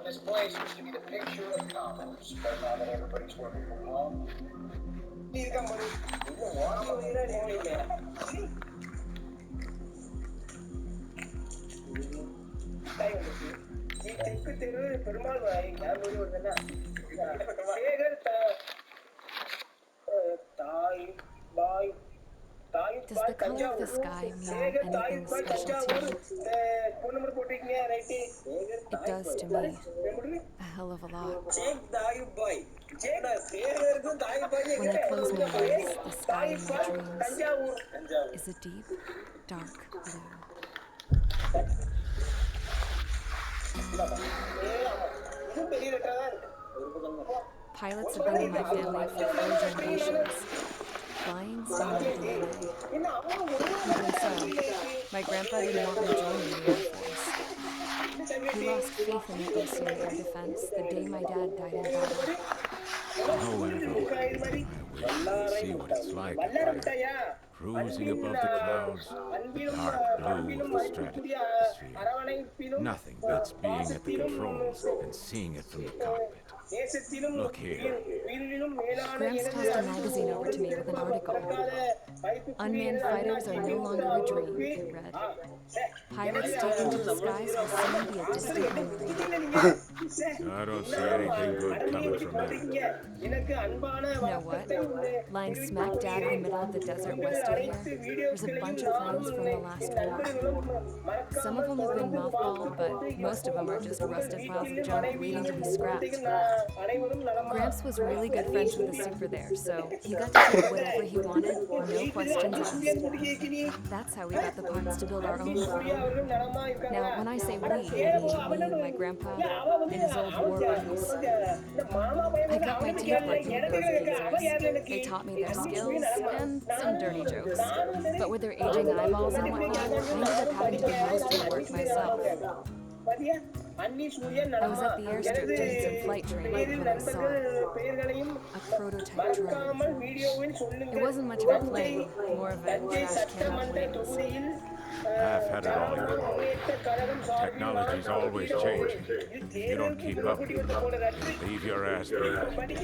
This place used to be the picture of commerce, but now that everybody's working from home, Does the color of the sky mean anything special to you? It does to me. A hell of a lot. When I close my eyes, the sky in my dreams is a deep, dark blue. Pilots have been in my family for 4 generations. Flying's in my DNA. Even so, my grandpa didn't want me joining the Air Force. He lost faith in the Ocean Air Defense the day my dad died in battle. However, I wish to see what it's like up there, cruising above the clouds, the dark blue of the stratosphere. Nothing beats being at the controls and seeing it from the cockpit. Look here. Gramps tossed a magazine over to me with an article. Unmanned fighters are no longer a dream, it read. Pilots taken to the skies will soon be a distant memory. I don't see anything good coming from that. You know what? Lying smack dab in the middle of the desert west of here, there's a bunch of planes from the last war. Some of them have been mothballed, but most of them are just rusted piles of junk waiting to be scrapped. Gramps was really good friends with the super there, so he got to take whatever he wanted, no questions asked. That's how we got the parts to build our own plane. Now, when I say we, I mean me, my grandpa, and his old war buddies. I got my teeth breaking with those geezers. They taught me their skills and some dirty jokes. But with their aging eyeballs and whatnot, I ended up having to do most of the work myself. I was at the airstrip doing some flight training when I saw it. A prototype drone. It wasn't much of a plane, more of a trash can of wings. I've had it all your own. Technology's always changing. If you don't keep up, leave your ass behind. It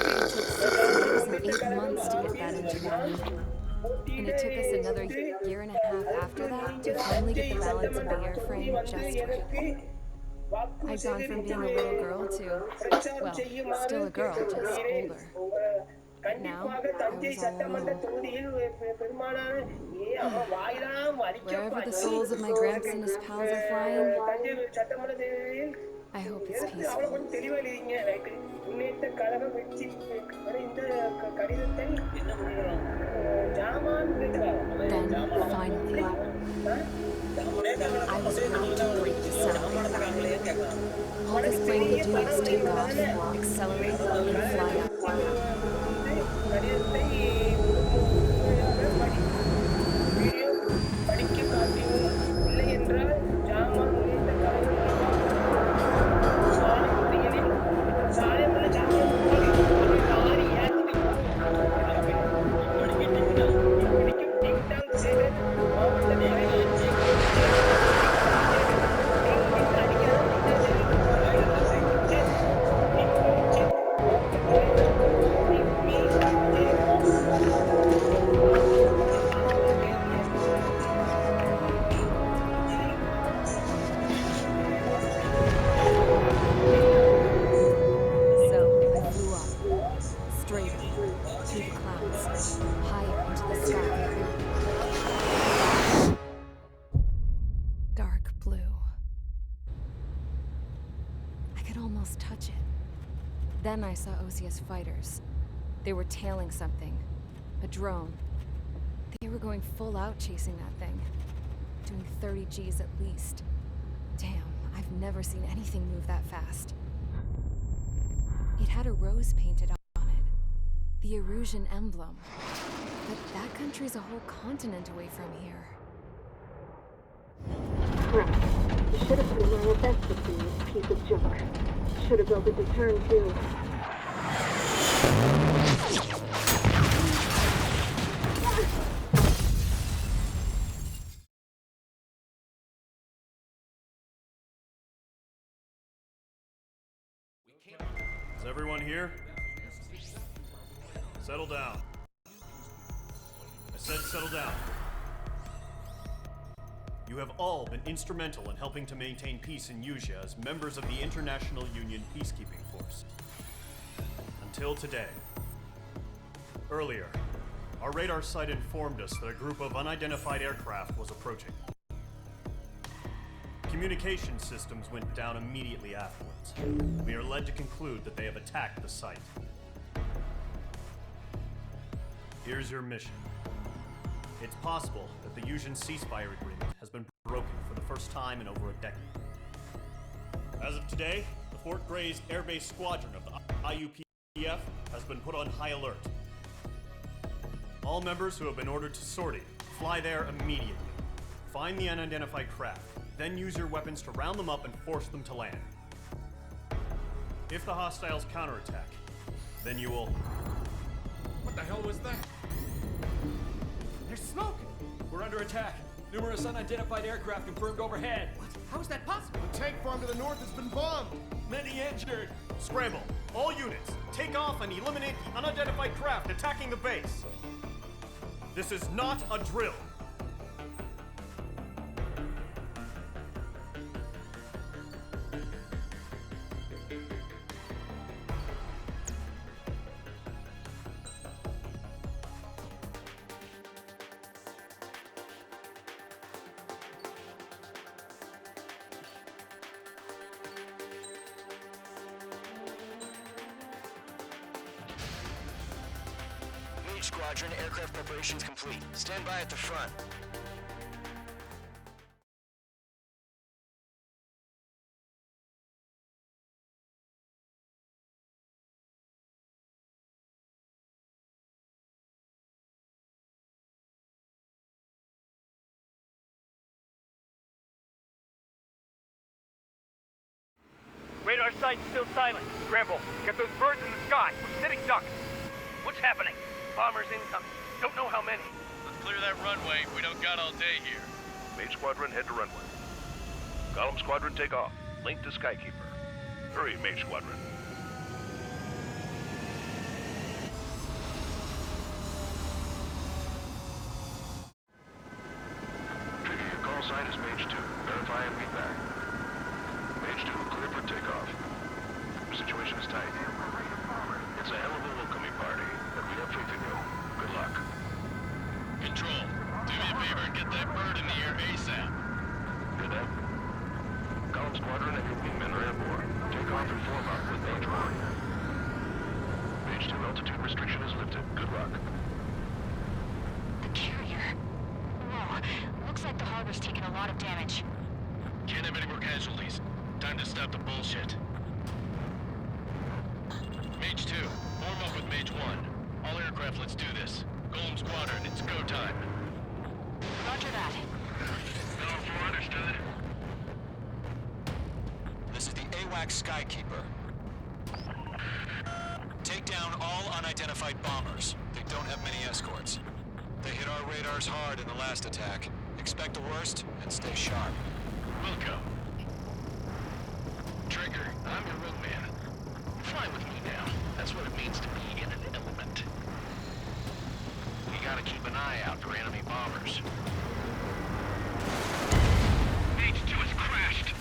took 6 years and 8 months to get that engine running. And it took us another year and a half after that to finally get the balance of the airframe just right. I'd gone from being a little girl to, well, still a girl, just older. Now, I was all alone. Wherever the souls of my Gramps and his pals are flying, I hope it's peaceful. Then, finally, I was about to break the sound. All this plane could do was take off, accelerate, and fly up. Touch it. Then I saw OCS fighters. They were tailing something. A drone. They were going full out chasing that thing. Doing 30 Gs at least. Damn, I've never seen anything move that fast. It had a rose painted on it. The Erusian emblem. But that country's a whole continent away from here. Should have put my best to see this piece of junk. Should have built a deterrent too. Is everyone here? Settle down. I said settle down. You have all been instrumental in helping to maintain peace in Yuzha as members of the International Union Peacekeeping Force. Until today. Earlier, our radar site informed us that a group of unidentified aircraft was approaching. Communication systems went down immediately afterwards. We are led to conclude that they have attacked the site. Here's your mission. It's possible that the Yuzhan ceasefire agreement has been broken for the first time in over a decade. As of today, the Fort Gray's Air Base Squadron of the IUPF has been put on high alert. All members who have been ordered to sortie, fly there immediately. Find the unidentified craft, then use your weapons to round them up and force them to land. If the hostiles counterattack, then you will... What the hell was that? There's smoke! We're under attack. Numerous unidentified aircraft confirmed overhead. What? How is that possible? The tank farm to the north has been bombed. Many injured. Scramble! All units, take off and eliminate the unidentified craft attacking the base. This is not a drill. Squadron, aircraft preparations complete. Stand by at the front. Radar site still silent. Scramble. Get those birds in the sky. We're sitting ducks. What's happening? Bombers incoming. Don't know how many. Let's clear that runway. We don't got all day here. Mage Squadron, head to runway. Column Squadron, take off. Link to Skykeeper. Hurry, Mage Squadron. Trigger, your call sign is Mage 2. Verify and meet back. Mage 2, clear for takeoff. Situation is tight. It's a hell of a welcoming party, but we have faith in you. Good luck. Control, do me a favor and get that bird in the air ASAP. Hear that? Column Squadron and your wingmen are airborne. Take off and form up with Mage 1. Mage 2 altitude restriction is lifted. Good luck. The carrier. Whoa. Looks like the harbor's taken a lot of damage. Can't have any more casualties. Time to stop the bullshit. Mage 2, form up with Mage 1. All aircraft, let's do this. Golem Squadron, it's go time. Roger that. Going for understood. This is the AWACS Skykeeper. Take down all unidentified bombers. They don't have many escorts. They hit our radars hard in the last attack. Expect the worst and stay sharp. Wilco. Trigger, I'm your wingman. Fly with me now. That's what it means to be in an element. You gotta keep an eye out for enemy bombers. Mage 2 has crashed.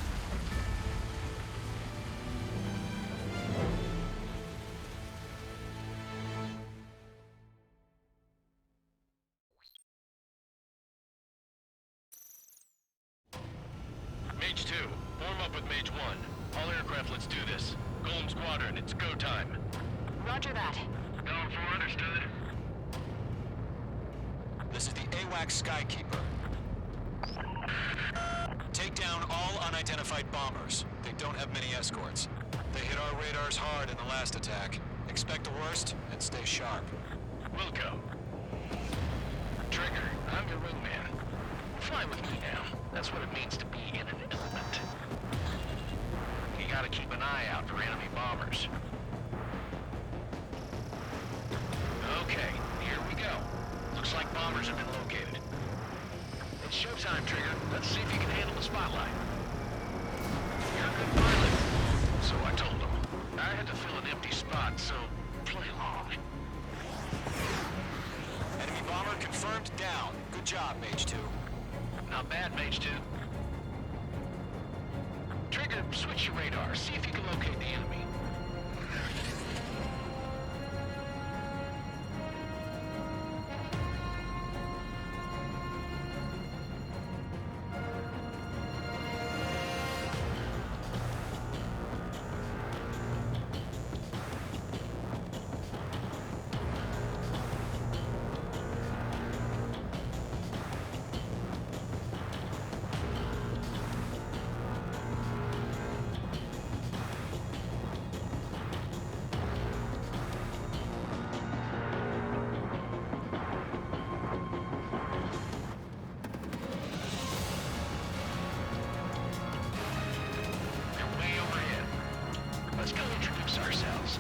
Mage 2, form up with Mage 1. All aircraft, let's do this. Golem Squadron, it's go time. Roger that. Going for understood. This is the AWACS Skykeeper. Take down all unidentified bombers. They don't have many escorts. They hit our radars hard in the last attack. Expect the worst and stay sharp. Wilco. Trigger, I'm your wingman. Fly with me now. That's what it means to be in an element. eye out for enemy bombers. Okay, here we go. Looks like bombers have been located. It's showtime, Trigger. Let's see if you can handle the spotlight. You're a good pilot. So I told him. I had to fill an empty spot, so play along. Enemy bomber confirmed down. Good job, Mage 2. Not bad, Mage 2. Trigger, switch your radar. See if you can locate the enemy. Let's go introduce ourselves.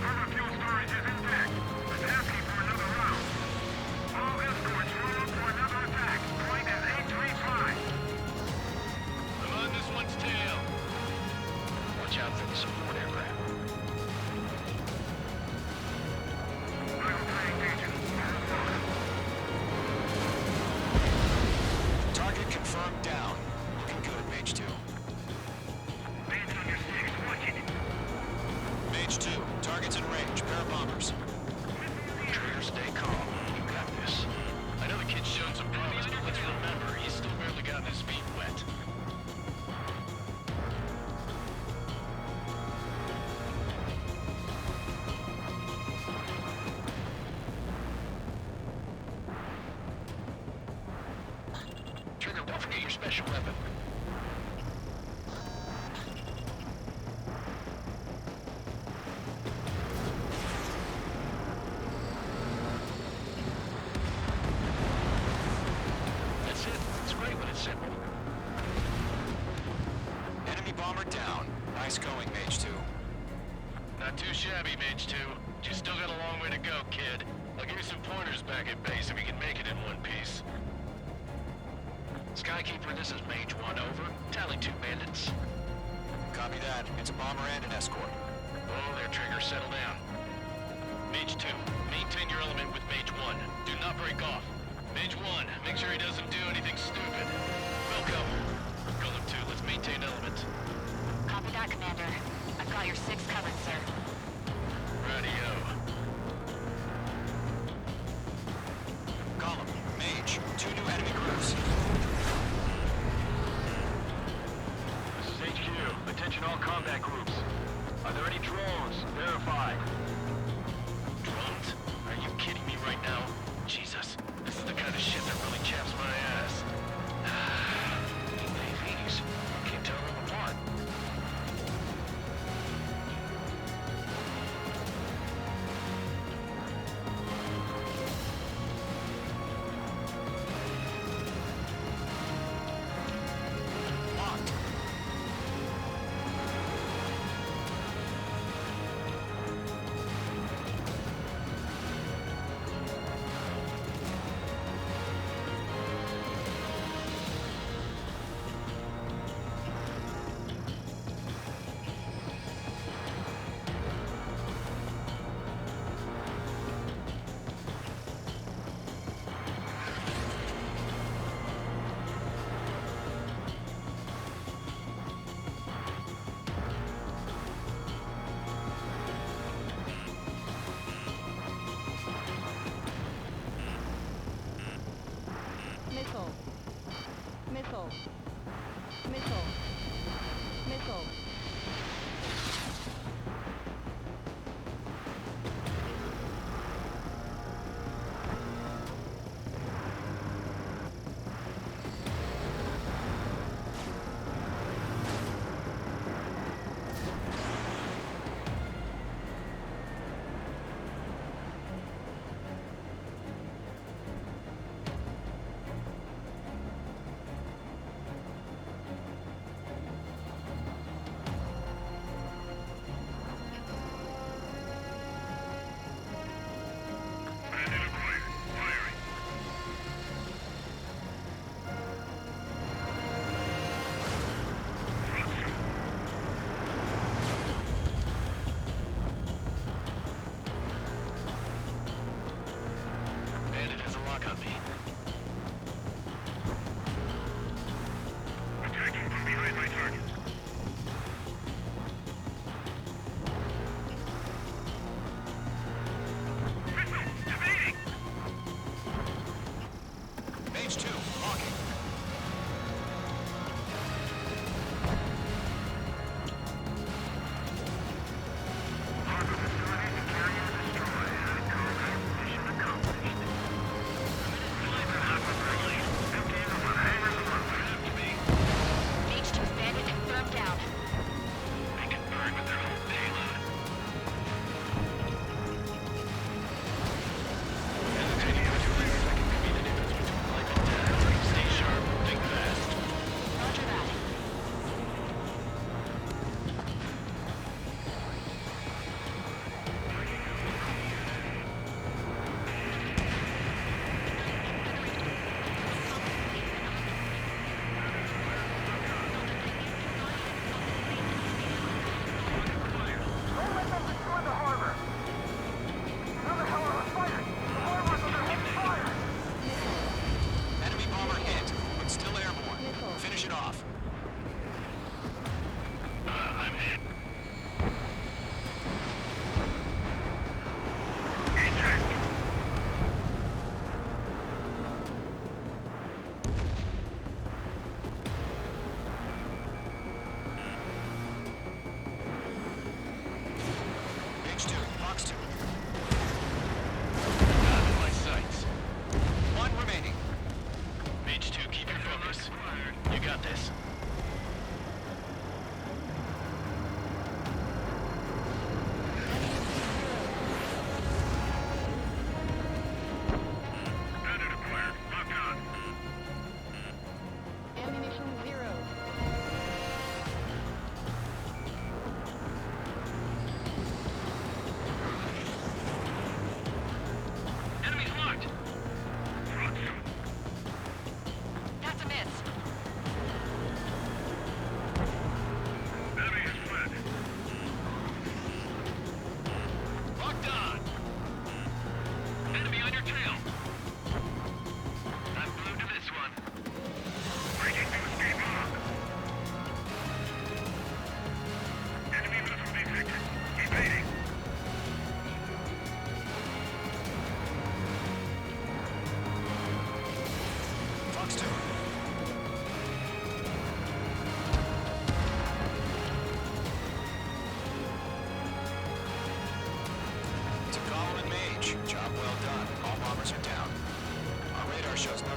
Our fuel storage is intact. It's asking for another round. All escorts roll up for another attack. Point is 835. I'm on this one's tail. Watch out for the support aircraft. Target confirmed down. Looking good, Mage 2. Man's on your six. Watch it. Mage 2, target's in range. Pair of bombers. Trigger, stay calm. You got this. I know the kid's shown some promise, but let's remember, he's still barely gotten his feet wet. Trigger, don't forget your special weapon. That's it. It's great when it's simple. Enemy bomber down. Nice going, Mage 2. Not too shabby, Mage 2. You still got a long way to go, kid. I'll give you some pointers back at base if you can make it in one piece. Skykeeper, this is Mage 1, over. Tally 2 bandits. Copy that. It's a bomber and an escort. Oh, there, Trigger, settle down. Mage 2, maintain your element with Mage 1. Do not break off. Mage 1, make sure he doesn't do anything stupid. Welcome. Golem 2, let's maintain element. Copy that, Commander. I've got your six covered, sir. Radio. Column, Mage, 2 new enemy groups. This is HQ. Attention all combat groups. Are there any drones? Verify. Drones? Are you kidding me right now? Jesus, this is the kind of shit that really chaps my ass. AVs. Can't tell them apart. Locked. Missile. Missile. Missile. Missile.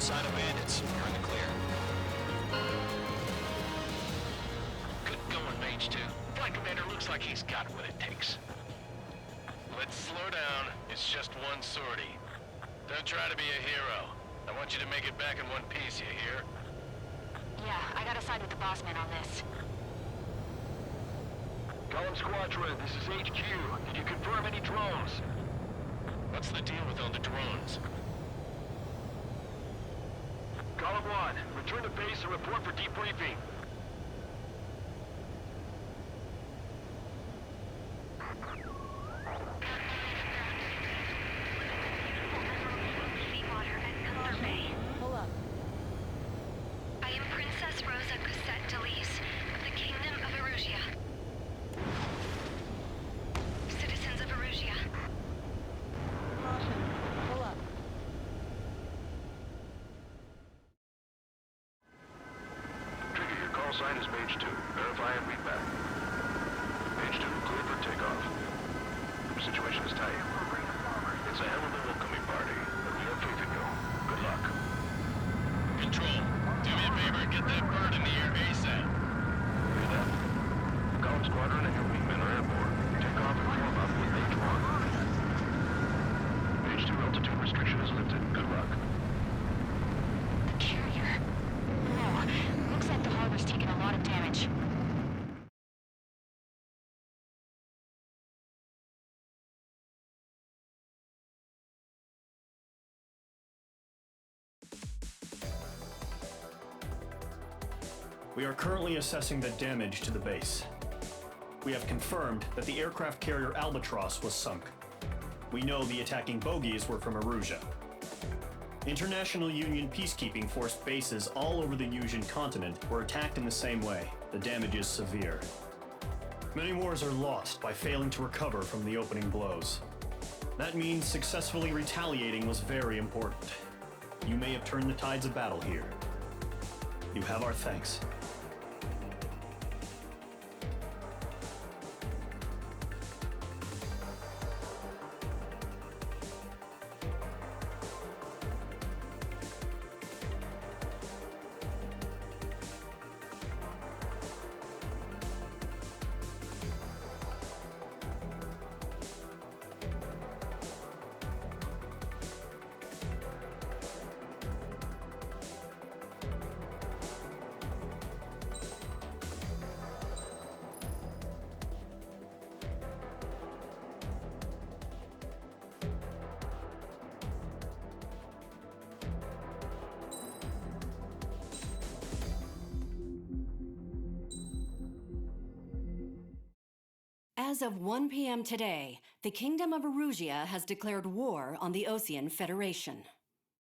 sign of bandits. You're in the clear. Good going, Mage 2. Flight Commander looks like he's got what it takes. Let's slow down. It's just one sortie. Don't try to be a hero. I want you to make it back in one piece, you hear? Yeah, I gotta side with the boss man on this. Column Squadron, this is HQ. Did you confirm any drones? What's the deal with all the drones? Column 1, return to base and report for debriefing. Seawater and Thunder Bay. Pull up. I am Princess Rosa Cosette Delise of the Kingdom of Erusia. Citizens of Erusia. Caution. Pull up. Trigger, your call sign is Mage 2. Verify and read back. Mage 2, clear for takeoff. Situation is tight. It's a hell of a welcoming party, but we have faith in you. Good luck. Control, do me a favor and get that bird in the air ASAP. Hear that? Column Squadron and your wingmen are airborne. Take off and form up with Mage 1. Mage 2 altitude restriction is lifted. Good luck. The carrier. Whoa, looks like the harbor's taken a lot of damage. We are currently assessing the damage to the base. We have confirmed that the aircraft carrier Albatross was sunk. We know the attacking bogies were from Erusia. International Union peacekeeping force bases all over the Usian continent were attacked in the same way. The damage is severe. Many wars are lost by failing to recover from the opening blows. That means successfully retaliating was very important. You may have turned the tides of battle here. You have our thanks. As of 1 p.m. today, the Kingdom of Erusia has declared war on the Osean Federation.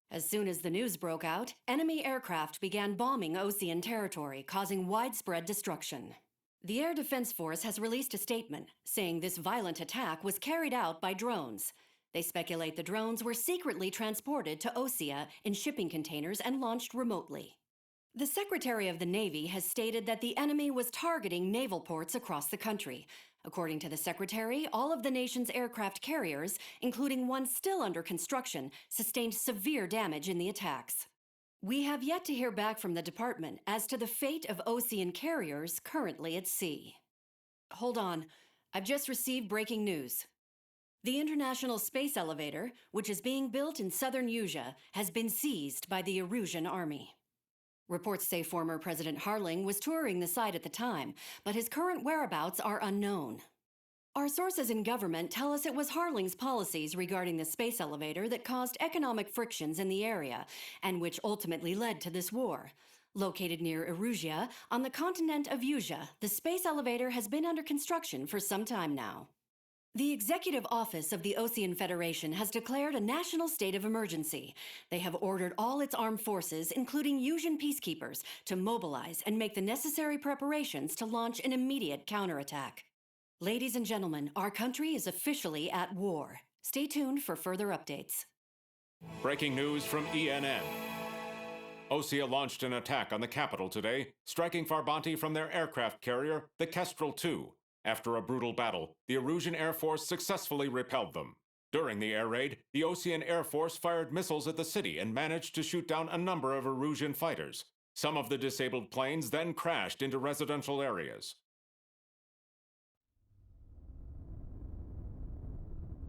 As soon as the news broke out, enemy aircraft began bombing Osean territory, causing widespread destruction. The Air Defense Force has released a statement saying this violent attack was carried out by drones. They speculate the drones were secretly transported to Osea in shipping containers and launched remotely. The Secretary of the Navy has stated that the enemy was targeting naval ports across the country. According to the Secretary, all of the nation's aircraft carriers, including one still under construction, sustained severe damage in the attacks. We have yet to hear back from the department as to the fate of Osean carriers currently at sea. Hold on, I've just received breaking news. The International Space Elevator, which is being built in southern Usia, has been seized by the Erusian army. Reports say former President Harling was touring the site at the time, but his current whereabouts are unknown. Our sources in government tell us it was Harling's policies regarding the space elevator that caused economic frictions in the area, and which ultimately led to this war. Located near Erusia, on the continent of Usia, the space elevator has been under construction for some time now. The Executive Office of the Osean Federation has declared a national state of emergency. They have ordered all its armed forces, including Usian peacekeepers, to mobilize and make the necessary preparations to launch an immediate counterattack. Ladies and gentlemen, our country is officially at war. Stay tuned for further updates. Breaking news from ENN. Osea launched an attack on the capital today, striking Farbanti from their aircraft carrier, the Kestrel II. After a brutal battle, the Erusian Air Force successfully repelled them. During the air raid, the Osean Air Force fired missiles at the city and managed to shoot down a number of Erusian fighters. Some of the disabled planes then crashed into residential areas.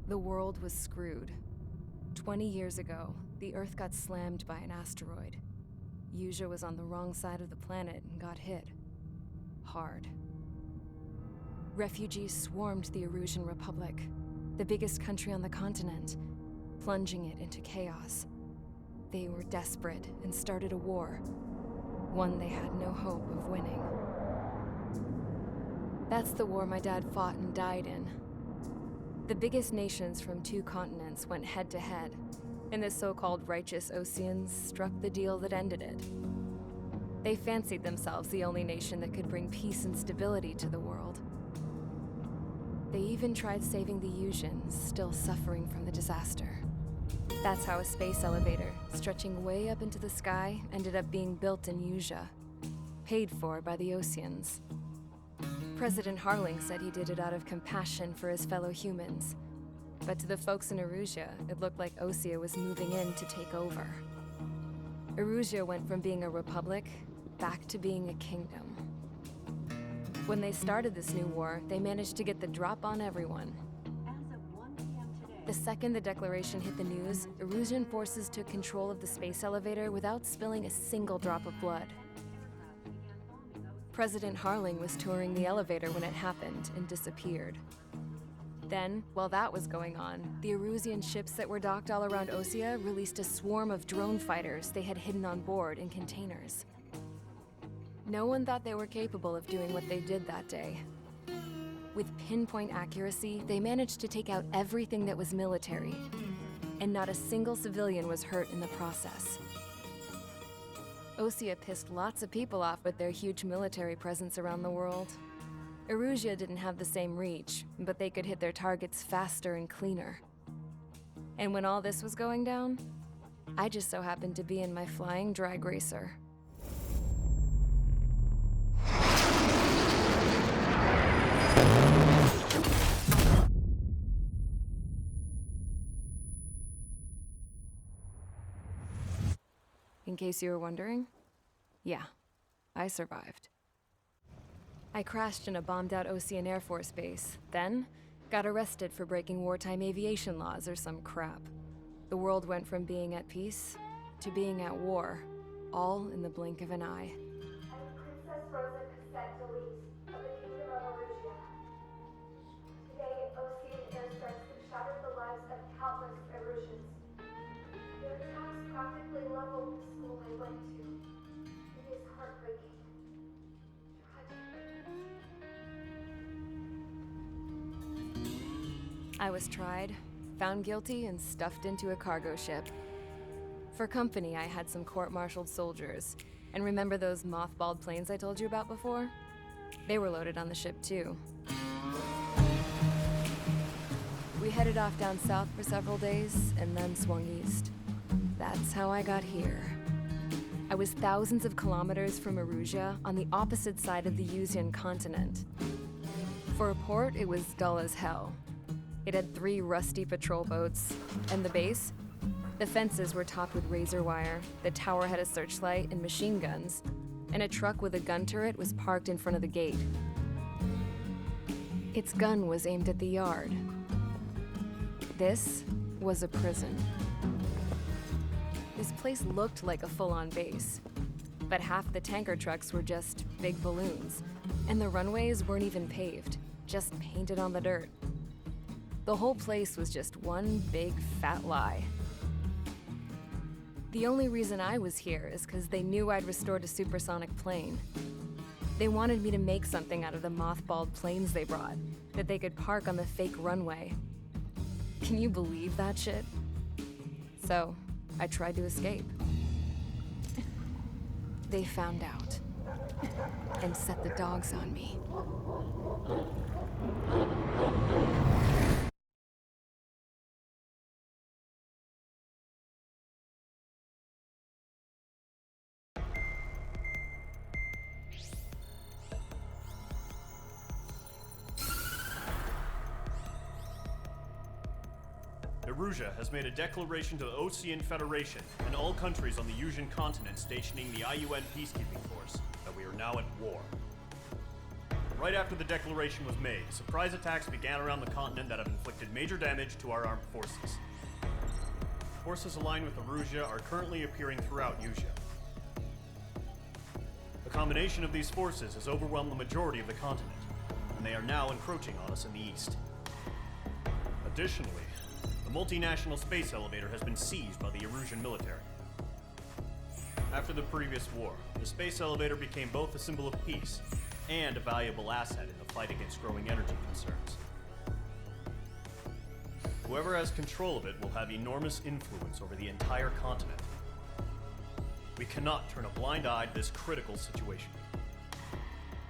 The world was screwed. 20 years ago, the Earth got slammed by an asteroid. Usha was on the wrong side of the planet and got hit. Hard. Refugees swarmed the Erusian Republic, the biggest country on the continent, plunging it into chaos. They were desperate and started a war, one they had no hope of winning. That's the war my dad fought and died in. The biggest nations from 2 continents went head-to-head, and the so-called righteous Oseans struck the deal that ended it. They fancied themselves the only nation that could bring peace and stability to the world. They even tried saving the Usians, still suffering from the disaster. That's how a space elevator, stretching way up into the sky, ended up being built in Usha, paid for by the Oseans. President Harling said he did it out of compassion for his fellow humans. But to the folks in Erusia, it looked like Osea was moving in to take over. Erusia went from being a republic back to being a kingdom. When they started this new war, they managed to get the drop on everyone. The second the declaration hit the news, Erusian forces took control of the space elevator without spilling a single drop of blood. President Harling was touring the elevator when it happened and disappeared. Then, while that was going on, the Erusian ships that were docked all around Osea released a swarm of drone fighters they had hidden on board in containers. No one thought they were capable of doing what they did that day. With pinpoint accuracy, they managed to take out everything that was military, and not a single civilian was hurt in the process. Osea pissed lots of people off with their huge military presence around the world. Erusia didn't have the same reach, but they could hit their targets faster and cleaner. And when all this was going down, I just so happened to be in my flying drag racer. In case you were wondering, yeah, I survived. I crashed in a bombed-out Osean Air Force base, then got arrested for breaking wartime aviation laws or some crap. The world went from being at peace to being at war, all in the blink of an eye. Princess Rosa Cassette Delise of the Kingdom of Erusia. Today, Osean airstrikes have shattered the lives of countless Erusians. Their attacks practically leveled the school I went to. It is heartbreaking. I was tried, found guilty, and stuffed into a cargo ship. For company, I had some court-martialed soldiers. And remember those mothballed planes I told you about before? They were loaded on the ship too. We headed off down south for several days, and then swung east. That's how I got here. I was thousands of kilometers from Erusia, on the opposite side of the Usian continent. For a port, it was dull as hell. It had 3 rusty patrol boats, and the base? The fences were topped with razor wire, the tower had a searchlight and machine guns, and a truck with a gun turret was parked in front of the gate. Its gun was aimed at the yard. This was a prison. This place looked like a full-on base, but half the tanker trucks were just big balloons, and the runways weren't even paved, just painted on the dirt. The whole place was just one big fat lie. The only reason I was here is because they knew I'd restored a supersonic plane. They wanted me to make something out of the mothballed planes they brought, that they could park on the fake runway. Can you believe that shit? So, I tried to escape. They found out, and set the dogs on me. Erusia has made a declaration to the Ocean Federation and all countries on the Yusian continent stationing the IUN peacekeeping force that we are now at war. Right after the declaration was made, surprise attacks began around the continent that have inflicted major damage to our armed forces. Forces aligned with Erusia are currently appearing throughout Yusia. The combination of these forces has overwhelmed the majority of the continent, and they are now encroaching on us in the east. Additionally, the multinational space elevator has been seized by the Erusian military. After the previous war, the space elevator became both a symbol of peace and a valuable asset in the fight against growing energy concerns. Whoever has control of it will have enormous influence over the entire continent. We cannot turn a blind eye to this critical situation.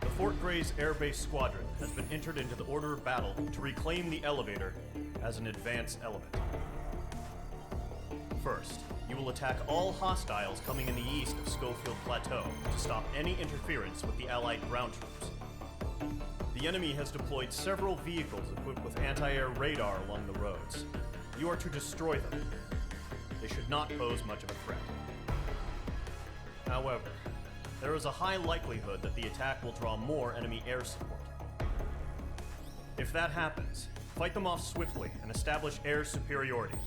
The Fort Gray's Air Base Squadron has been entered into the order of battle to reclaim the elevator as an advance element. First, you will attack all hostiles coming in the east of Schofield Plateau to stop any interference with the Allied ground troops. The enemy has deployed several vehicles equipped with anti-air radar along the roads. You are to destroy them. They should not pose much of a threat. However, there is a high likelihood that the attack will draw more enemy air support. If that happens, fight them off swiftly and establish air superiority.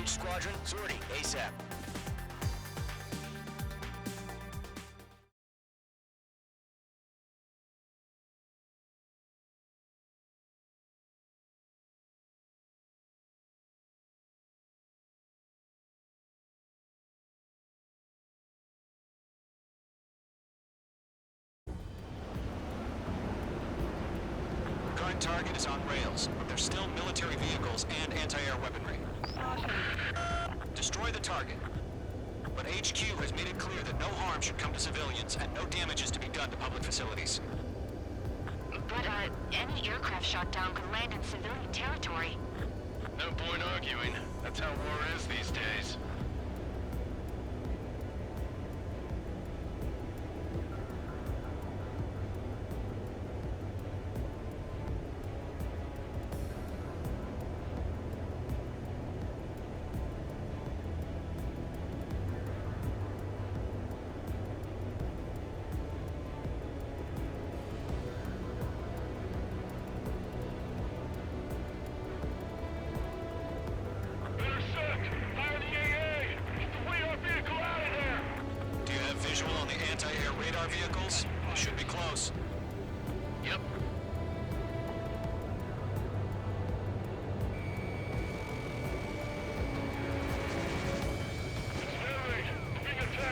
Squadron, sortie, ASAP. Current target is on rails, but there's still military vehicles and anti-air weaponry. Destroy the target. But HQ has made it clear that no harm should come to civilians and no damage is to be done to public facilities. But, any aircraft shot down could land in civilian territory. No point arguing. That's how war is these days.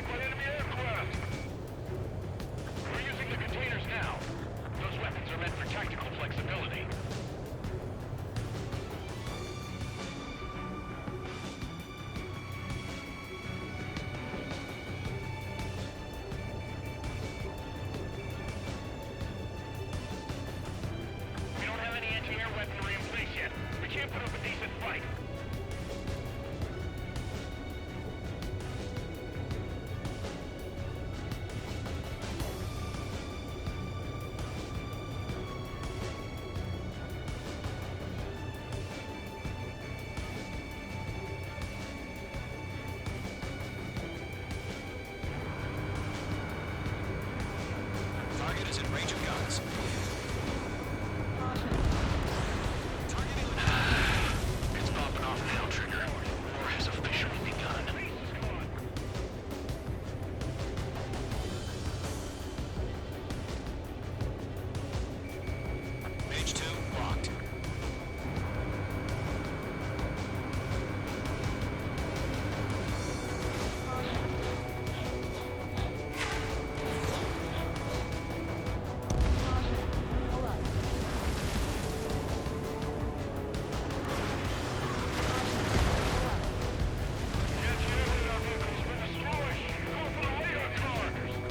attack by enemy aircraft! We're using the containers now. Those weapons are meant for tactical flexibility. We don't have any anti-air weaponry in place yet. We can't put up a decent fight. Target is in range of guns. It's popping off now, Trigger. War has officially begun. Page 2, locked.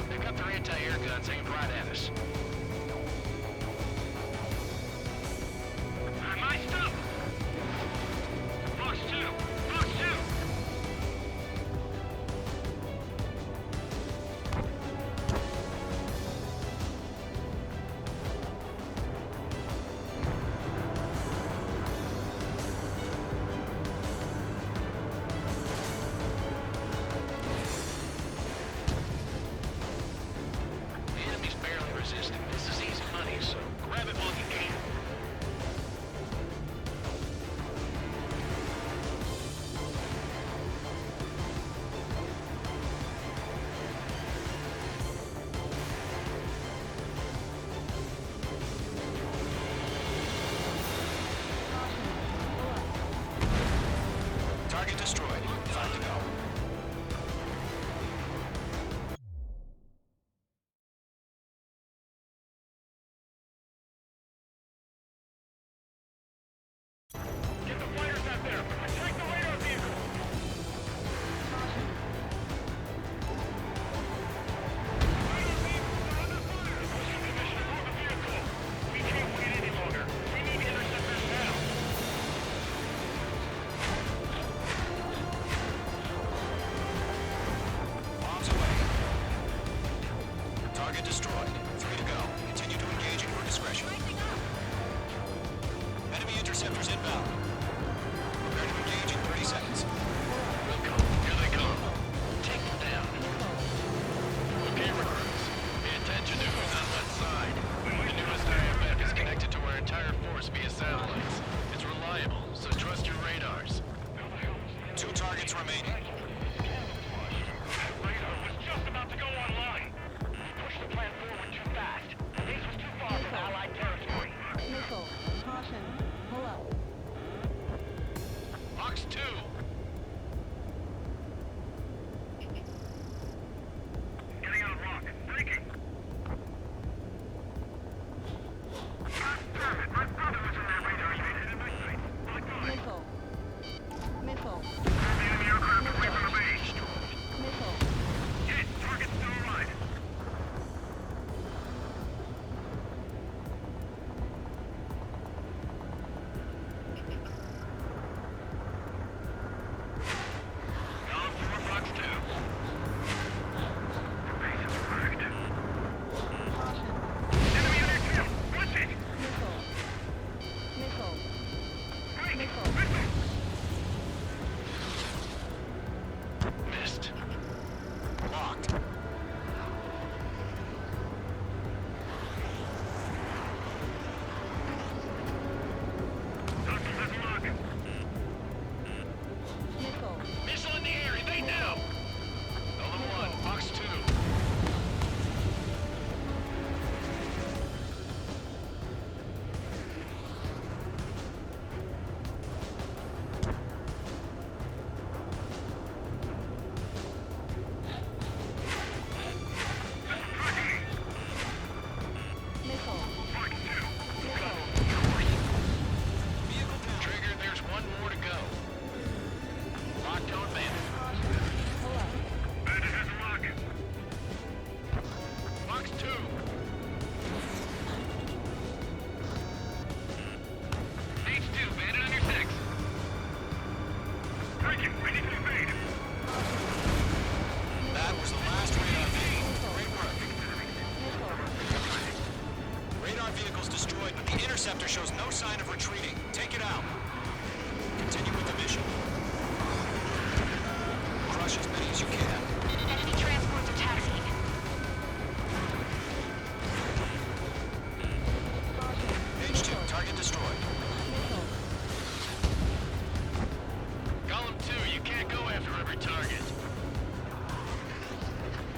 They've got their anti-air guns aimed right at us. My stuff! Fox 2! Fox 2! The enemy's barely resisting. This is easy money, so grab it while you can. Target destroyed. 5 to go. Get the fighters out there! Attack the radar vehicle! Commissioner, move the vehicle! We can't wait any longer. We need interceptors now! Bombs away. Target destroyed. 3 to go. Continue to engage at your discretion. Enemy interceptors inbound. Prepare to engage in 30 seconds. Welcome. Here they come. Take them down. Okay, recruits. Pay attention to who's on that side. The newest IFF is connected to our entire force via satellites. It's reliable, so trust your radars. 2 targets remaining. Radar was just about to go online. We pushed the plan forward too fast. This was too far from Allied territory. Missile. Caution. Pull up. Fox 2. Getting out of rock. Breaking. God damn it! My brother was in that radar unit in my sight. My God. Missile. Missile. Enemy aircraft away from the base. Missile. Hit. Target's still alive. Down for Fox 2. Base is wrecked. Caution. Enemy in airfield. Watch it. Missile. Missile. Break. Missile. Missile. That was the last radar vehicle. Great work. Radar vehicle's destroyed, but the interceptor shows no sign of retreating. Take it out. Continue with the mission. Crush as many as you can. Enemy transports are taxiing. Page 2, target destroyed. Column 2, you can't go after every target.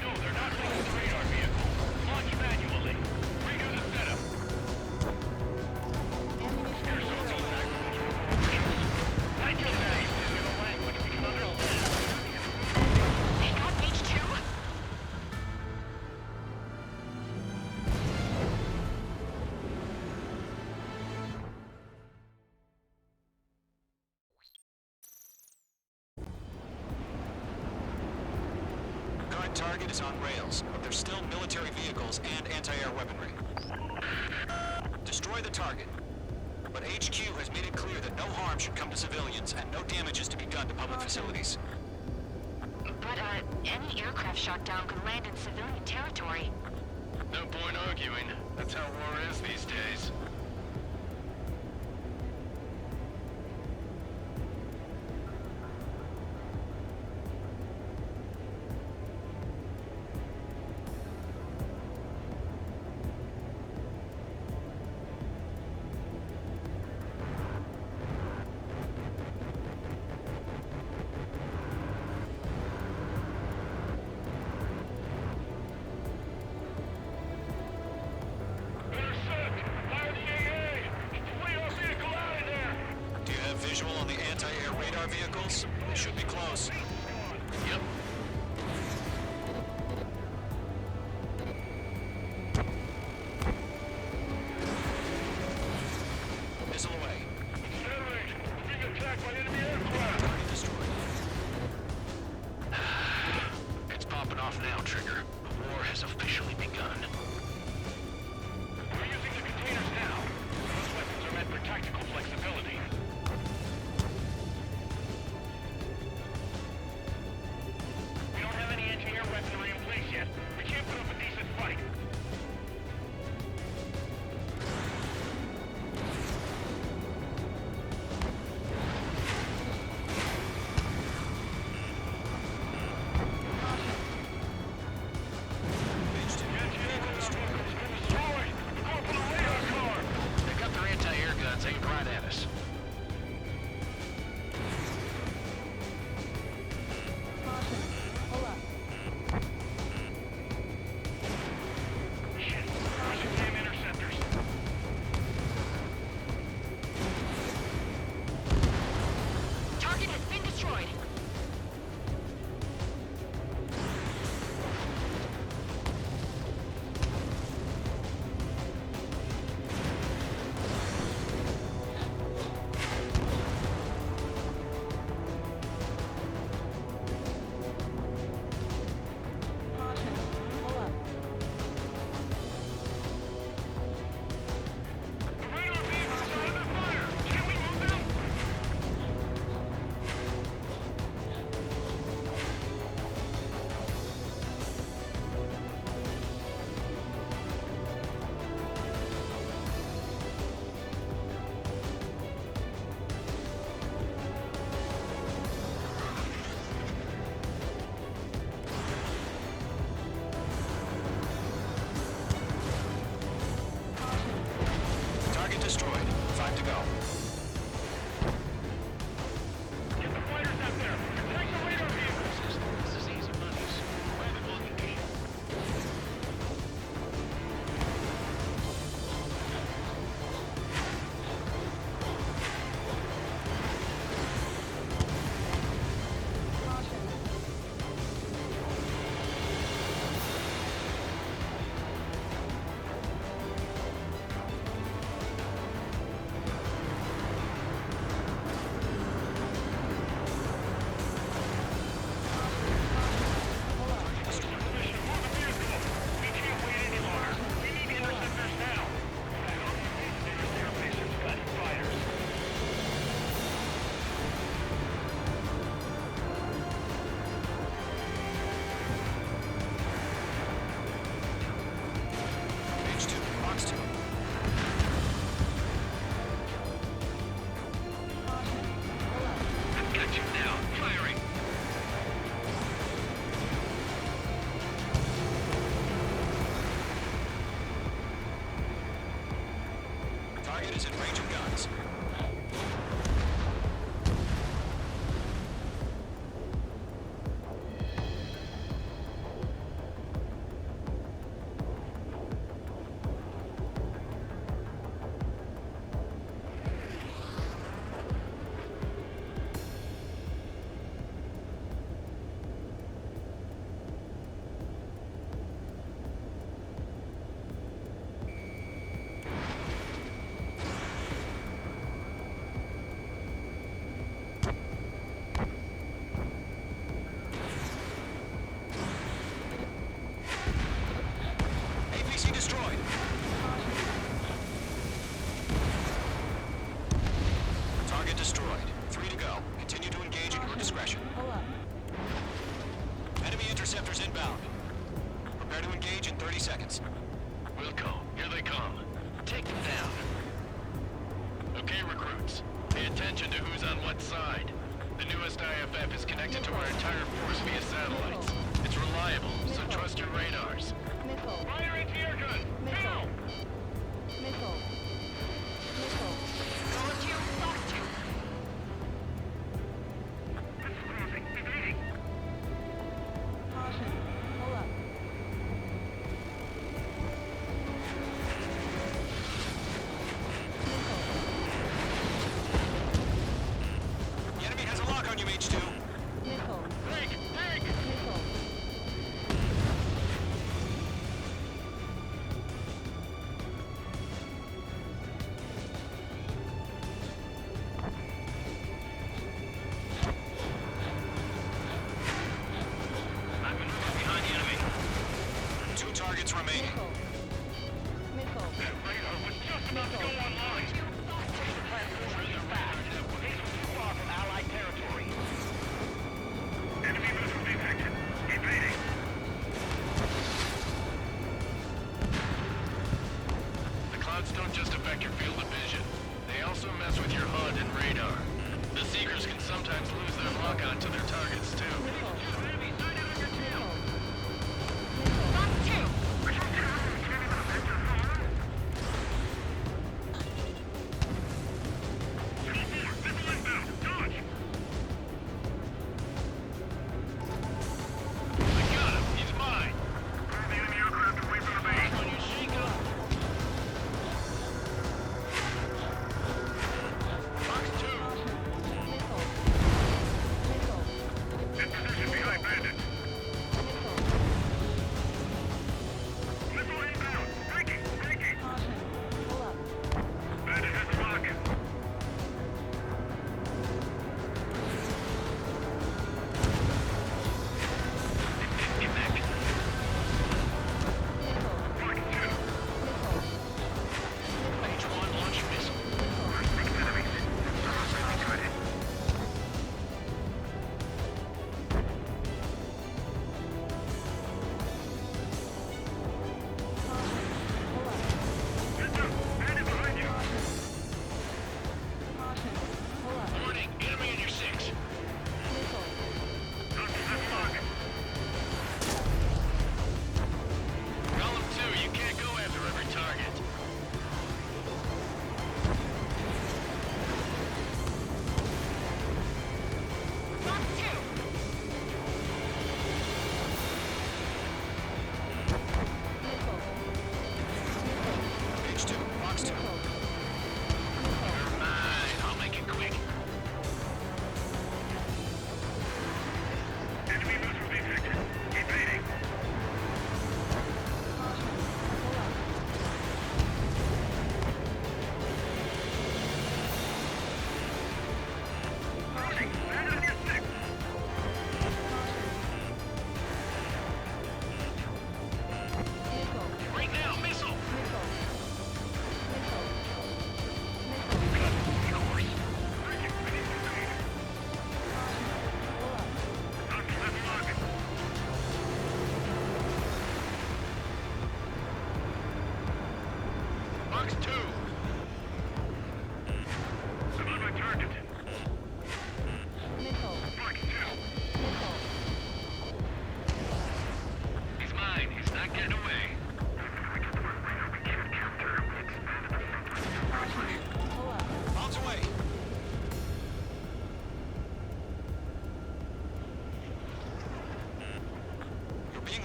No, they're not taking the radar vehicle. Launch manually. Redo the setup. Here's some feedback from the I just asked in a language we can understand. They got page 2? Current target is on rails, but there's still military vehicles and anti-air weaponry. Destroy the target. But HQ has made it clear that no harm should come to civilians and no damage is to be done to public facilities. But, any aircraft shot down could land in civilian territory. No point arguing. That's how war is these days. Do you have visual on the anti-air radar vehicles? They should be close. Yep. Missile away. Being attacked by enemy aircraft. Target destroyed. It's popping off now, Trigger. The war has officially begun. We're using the containers now. Those weapons are meant for tactical flexibility. We don't have any anti-air weaponry in place yet. We can't put up a decent fight. Page 2, vehicle destroyed. Destroyed! Going for the radar car! They got their anti-air guns aimed right at us. Shit! Crushing damn interceptors! Target has been destroyed. The radar vehicles are under fire! Can we move them? discretion. Enemy interceptors inbound. Prepare to engage in 30 seconds. Wilco, here they come. Take them down. Okay, recruits. Pay attention to who's on what side. The newest IFF is connected to our entire force via satellites. It's reliable, so trust your radars. Fire anti-air gun! Now! The enemy has a lock on you, H2. Behind the enemy. 2 targets remaining. That radar was just about to go online. Transformers are back. These were too far from Allied territory. Enemy missile detected. Evading. The clouds don't just affect your field of vision. They also mess with your HUD and radar. The Seekers can sometimes lose their lock-on to their targets, too.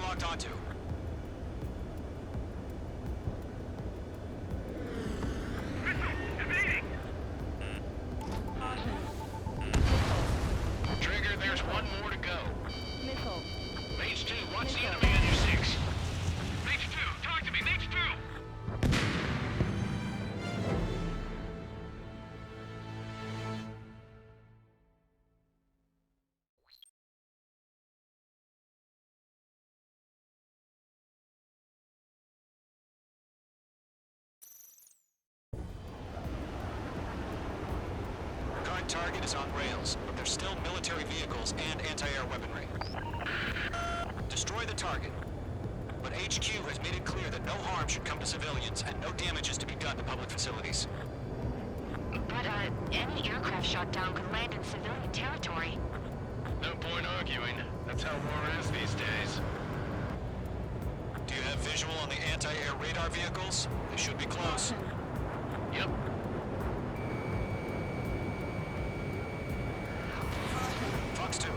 locked onto. Trigger, there's one more to go. Mage 2, watch the enemy on your 6. Mage 2, talk to me, Mage 2! Current target is on rails, but there's still military vehicles and anti-air weaponry. Destroy the target. But HQ has made it clear that no harm should come to civilians and no damage is to be done to public facilities. But, any aircraft shot down could land in civilian territory. No point arguing. That's how war is these days. Do you have visual on the anti-air radar vehicles? They should be close. Yep. Fox 2.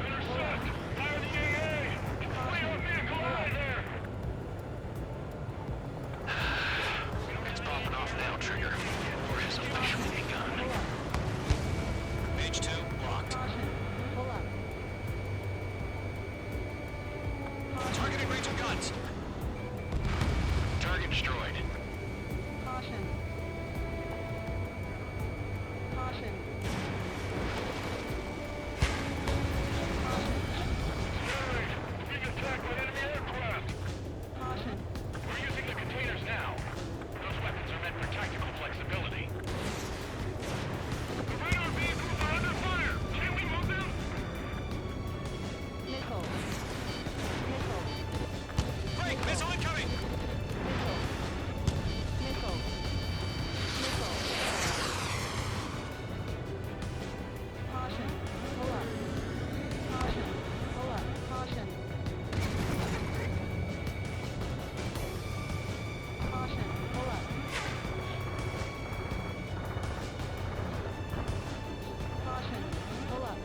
Intercept! Fire the AA! Complete our vehicle out of there! It's popping off now, Trigger. War has officially begun. Page 2, locked. Targeting range of guns. Target destroyed. Caution. Caution. Being attacked by enemy aircraft! Caution. We're using the containers now. Those weapons are meant for tactical flexibility. The radar vehicles are under fire! Can we move them? Missile. Missile. Break! Missile incoming! Missile. Missile. Missile. Caution. Pull up. Caution. Pull up. Caution. Caution. Pull up. Caution. Pull up.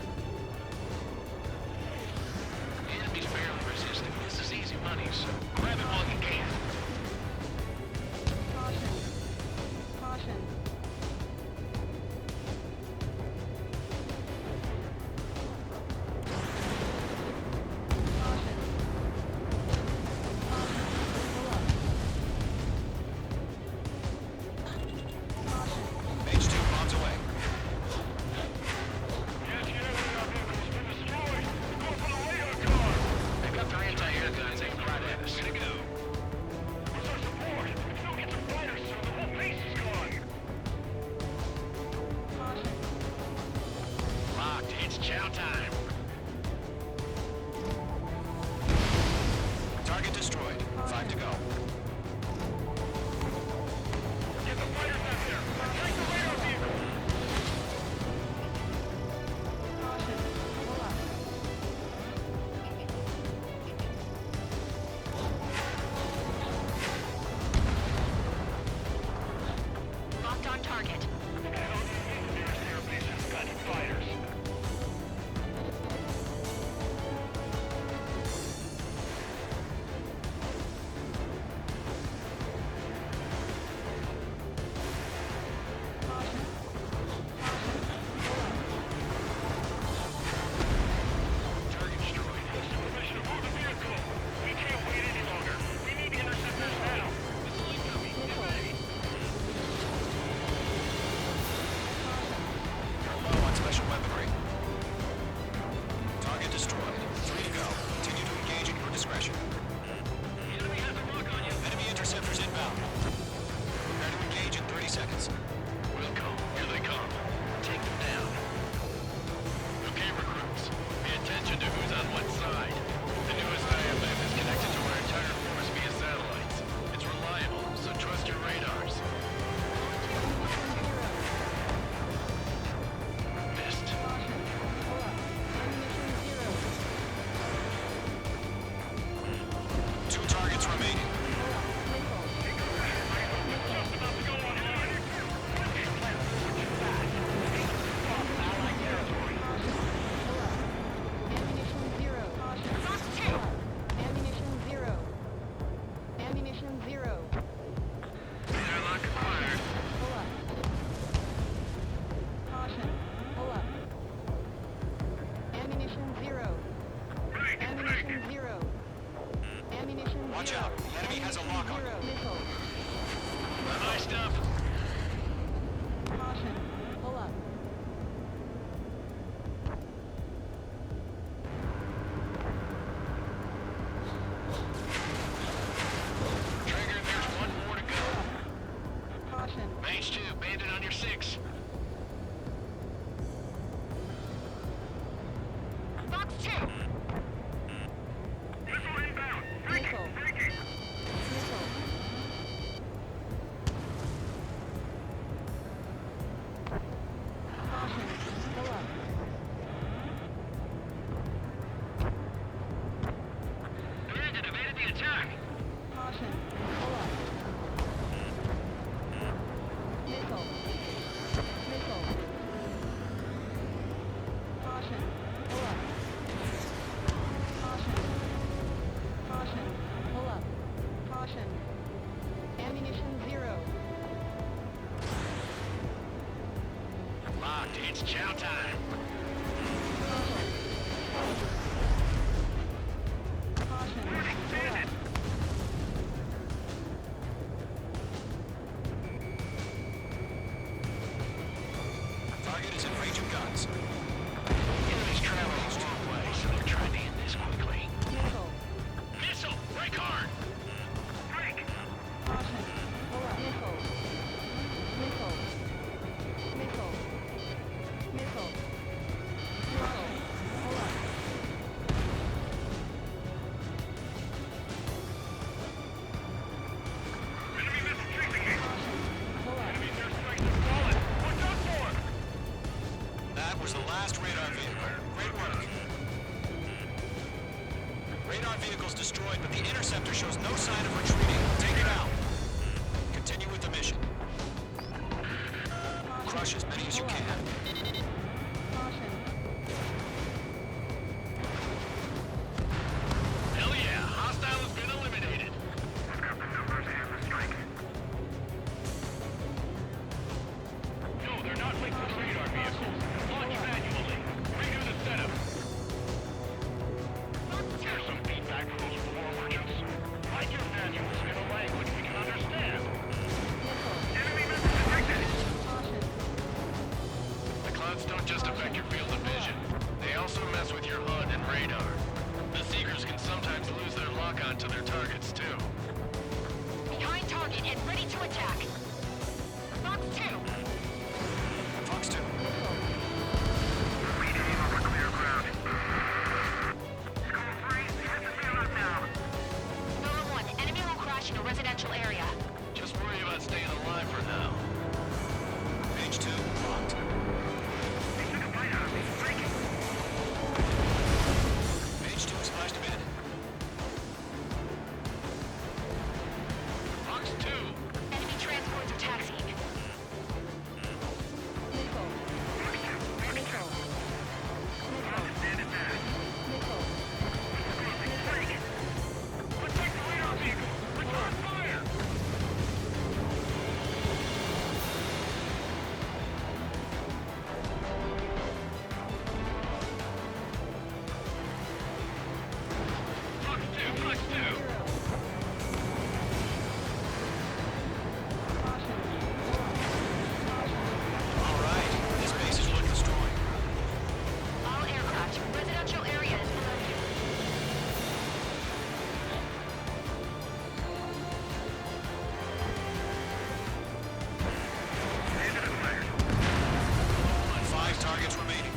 The enemy's barely resisting. This is easy money, so grab it while you can. Caution. Caution. Caution. Caution. Pull up. Caution. Page 2, bombs away. Go for the radar car! They've got their anti-air guns aimed right at us. Way to go. Where's our support? If we don't get the fighters soon, the whole base is gone! Caution. Locked. It's chow time. Target destroyed. 5 to go. Get the fighters out there! Attack the radar vehicle! Caution. Pull up. Locked on target. Nearest airbase has got fighters. It's chow time. Target is in range of guns. Enemies traveling a long way, so they're trying to end this quickly. Missile! Break hard! Break! That was the last radar vehicle. Great work. Radar vehicle's destroyed, but the interceptor shows no sign of retreating. Take it out. Continue with the mission. Crush as many as you can. Hell yeah! Hostile has been eliminated. We've got the numbers and the strike. No, they're not linked to the radar vehicles. Launch manually. Redo the setup. Here's some feedback from those war merchants. Write your manuals in a language we can understand. Enemy member detected! The clouds don't just affect your field of vision. They also mess with your HUD and radar. The Seekers can sometimes lose their lock-on to their targets, too. Behind target and ready to attack. Fox 2. Fox 2. We aim over clear ground. School 3, hit the field up now. Number 1, enemy will crash in a residential area. Just worry about staying alive for now. Page 2, locked. They took a bite out of me. Break it. Page 2 is flashed abandoned. Fox 2. Enemy transports are taxiing. Stand it back. Break it. Protect the radar vehicle. Return fire. Fox 2, Fox 2. All right, this base is looking destroyed. All aircraft, residential area is below you. On 5 targets remaining.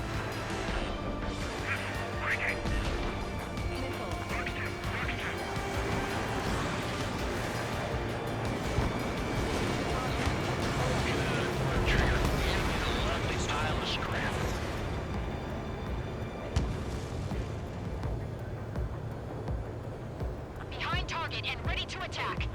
Behind target and ready to attack.